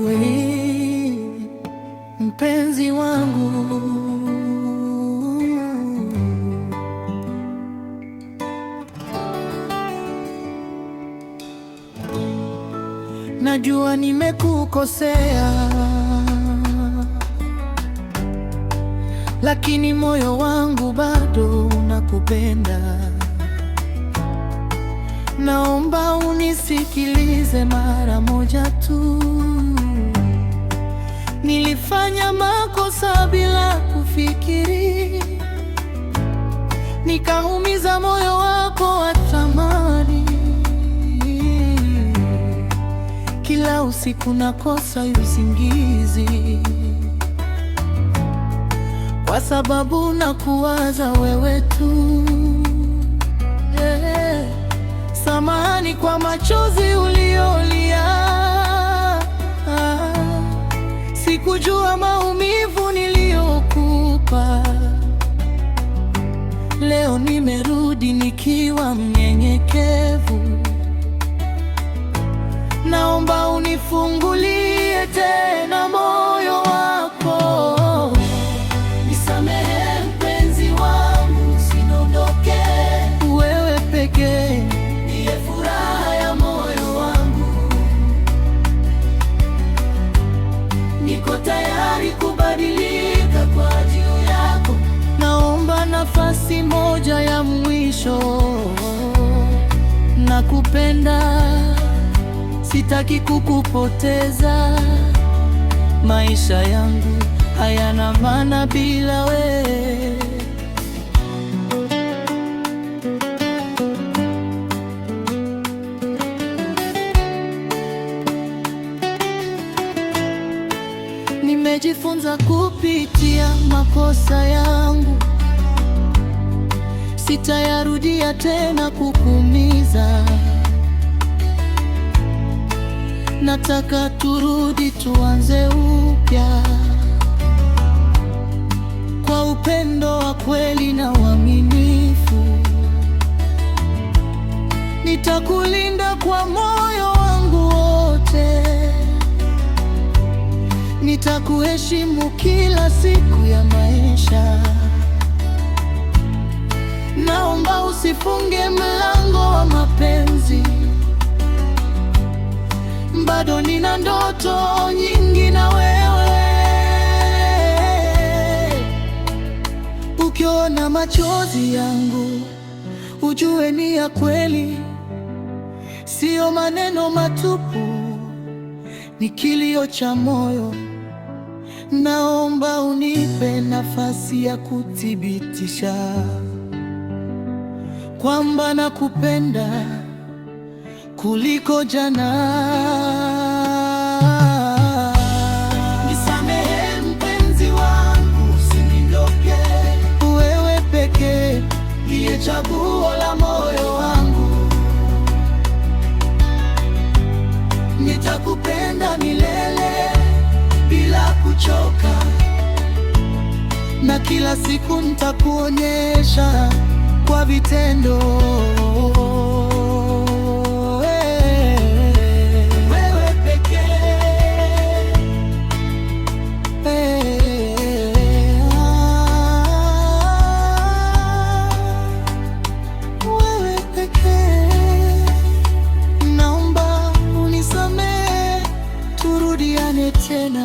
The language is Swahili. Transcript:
we mpenzi wangu, najua nimekukosea, lakini moyo wangu bado unakupenda. Naomba unisikilize mara moja tu. Nilifanya makosa bila kufikiri, nikaumiza moyo wako wa thamani. Kila usiku nakosa usingizi, kwa sababu nakuwaza wewe tu. Samahani kwa machozi uliolia, sikujua maumivu niliyokupa. Leo nimerudi nikiwa mnyenyekevu, naomba unifungulie tena moyo wako. Nisamehe mpenzi wangu, usiondoke. Wewe pekee ndiye furaha ya moyo wangu. Niko tayari kubadilika kwa ajili yako. Naomba nafasi moja ya mwisho. Nakupenda, sitaki kukupoteza. Maisha yangu hayana maana bila wewe. Nimejifunza kupitia makosa yangu, sitayarudia tena kukuumiza. Nataka turudi tuanze upya, kwa upendo wa kweli na uaminifu. Nitakulinda kwa moyo wangu wote, nitakuheshimu kila siku ya maisha. Naomba usifunge mlango wa mapenzi, bado nina ndoto nyingi na wewe. Ukiona machozi yangu, ujue ni ya kweli, sio maneno matupu, ni kilio cha moyo. Naomba unipe nafasi ya kuthibitisha kwamba nakupenda kuliko jana. Nisamehe mpenzi wangu, usiondoke. Wewe pekee ndiye chaguo la moyo wangu. Nitakupenda milele bila kuchoka, na kila siku nitakuonyesha kwa vitendo. Naomba unisamehe, turudiane tena.